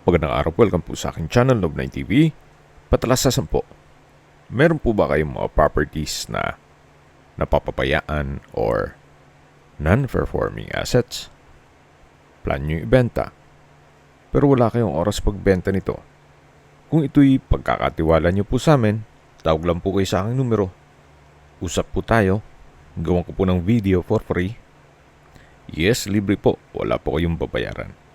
Magandang araw po, welcome po sa aking channel, Love9 TV. Patalasasan po, meron po ba kayong mga properties na napapapayaan or non-performing assets? Plan nyo ibenta, pero wala kayong oras pagbenta nito. Kung ito'y pagkakatiwala nyo po sa amin, tawag lang po kayo sa aking numero. Usap po tayo, gawan ko po ng video for free. Yes, libre po, wala po kayong babayaran.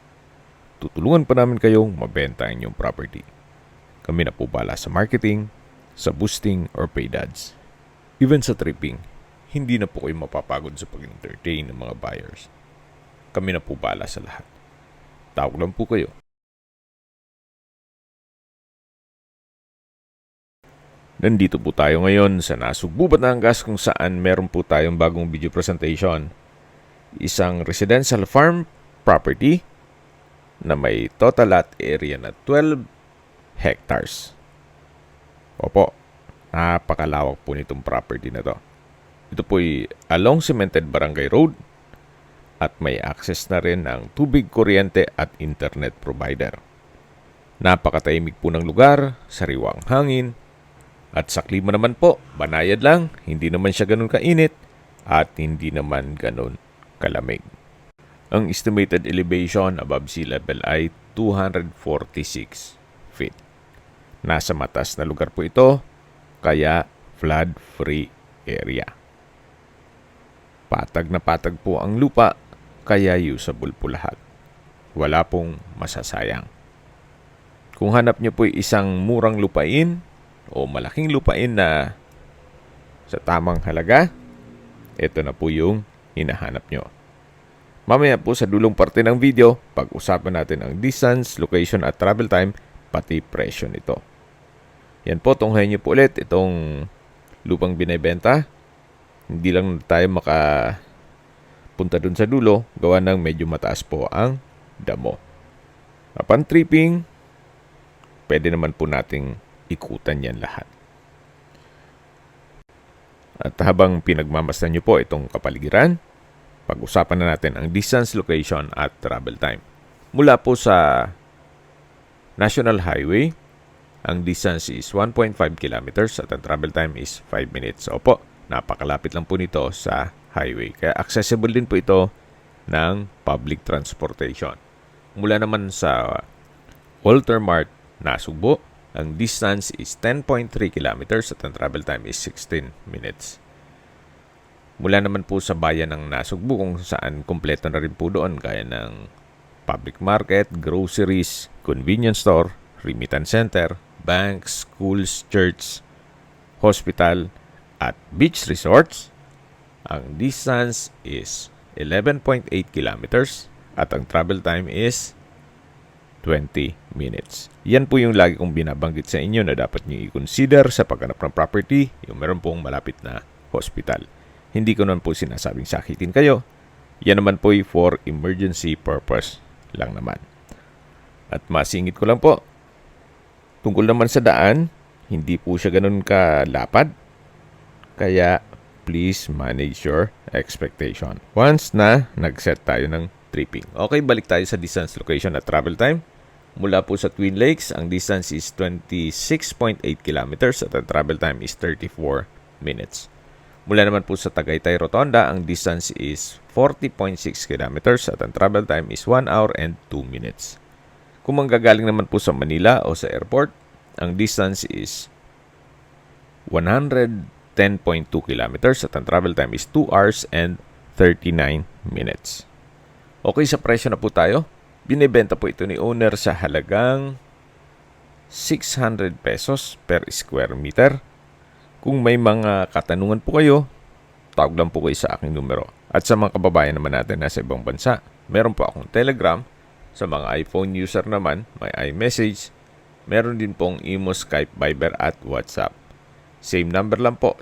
Tutulungan pa namin kayong mabenta ang inyong property. Kami na po bala sa marketing, sa boosting or paid ads. Even sa tripping, hindi na po kayo mapapagod sa pag-entertain ng mga buyers. Kami na po bala sa lahat. Tawag lang po kayo. Nandito po tayo ngayon sa Nasugbu, Batangas kung saan meron po tayong bagong video presentation. Isang residential farm property na may total lot area na 12 hectares. Opo, napakalawak po nitong property na to. Ito po'y along cemented barangay road at may access na rin ng tubig, kuryente at internet provider. Napakatahimik po ng lugar, sariwang hangin, at sa klima naman po, banayad lang, hindi naman siya ganun kainit at hindi naman ganun kalamig. Ang estimated elevation above sea level ay 246 feet. Nasa matas na lugar po ito, kaya flood-free area. Patag na patag po ang lupa, kaya usable po lahat. Wala pong masasayang. Kung hanap niyo po isang murang lupain o malaking lupain na sa tamang halaga, ito na po yung hinahanap nyo. Mamaya po sa dulong parte ng video, pag-usapan natin ang distance, location at travel time, pati presyo nito. Yan po, tunghayin niyo po ulit itong lupang binibenta. Hindi lang tayo makapunta dun sa dulo, gawa ng medyo mataas po ang damo. Upon tripping, pwede naman po nating ikutan yan lahat. At habang pinagmamasdan niyo po itong kapaligiran, pag-usapan na natin ang distance, location at travel time. Mula po sa National Highway, ang distance is 1.5 kilometers at ang travel time is 5 minutes. Opo, napakalapit lang po nito sa highway. Kaya accessible din po ito ng public transportation. Mula naman sa Walter Mart, Nasugbu, ang distance is 10.3 kilometers at ang travel time is 16 minutes. Mula naman po sa bayan ng Nasugbu kung saan kumpleto na rin po doon gaya ng public market, groceries, convenience store, remittance center, banks, schools, church, hospital, at beach resorts. Ang distance is 11.8 kilometers at ang travel time is 20 minutes. Yan po yung lagi kong binabanggit sa inyo na dapat nyo i-consider sa paghanap ng property, yung meron pong malapit na hospital. Hindi ko naman po sinasabing sakitin kayo. Yan naman po for emergency purpose lang naman. At masingit ko lang po, tungkol naman sa daan, hindi po siya ganun kalapad. Kaya please manage your expectation once na nag-set tayo ng tripping. Okay, balik tayo sa distance, location at travel time. Mula po sa Twin Lakes, ang distance is 26.8 kilometers at ang travel time is 34 minutes. Mula naman po sa Tagaytay Rotonda, ang distance is 40.6 kilometers at ang travel time is 1 hour and 2 minutes. Kung manggagaling naman po sa Manila o sa airport, ang distance is 110.2 kilometers at ang travel time is 2 hours and 39 minutes. Okay, sa presyo na po tayo. Binibenta po ito ni owner sa halagang 600 pesos per square meter. Kung may mga katanungan po kayo, tawag lang po kayo sa aking numero. At sa mga kababayan naman natin na sa ibang bansa, meron po akong Telegram. Sa mga iPhone user naman, may iMessage. Meron din pong Imo, Skype, Viber at WhatsApp. Same number lang po,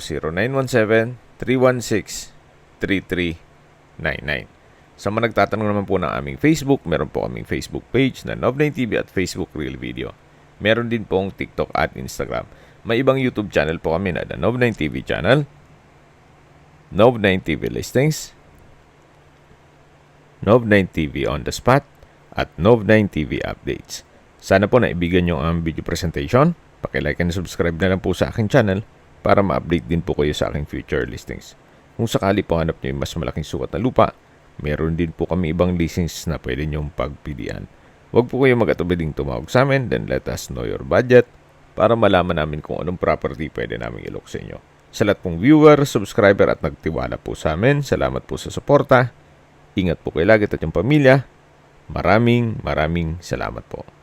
0917-316-3399. Sa mga nagtatanong naman po ng aming Facebook, meron po kaming Facebook page na Love9 TV at Facebook Real Video. Meron din pong TikTok at Instagram. May ibang YouTube channel po kami na the Love9 TV channel, Love9 TV Listings, Love9 TV On The Spot, at Love9 TV Updates. Sana po naibigan nyo ang video presentation. Paki-like and subscribe na lang po sa aking channel para ma-update din po kayo sa aking future listings. Kung sakali po hanap nyo yung mas malaking sukat na lupa, meron din po kami ibang listings na pwede nyong pagpilian. Huwag po kayo mag-atubiling tumawag sa amin, then let us know your budget para malaman namin kung anong property pwede namin ilok sa inyo. Sa lahat pong viewer, subscriber at nagtiwala po sa amin, salamat po sa suporta. Ingat po kayo lagi at yung pamilya. Maraming salamat po.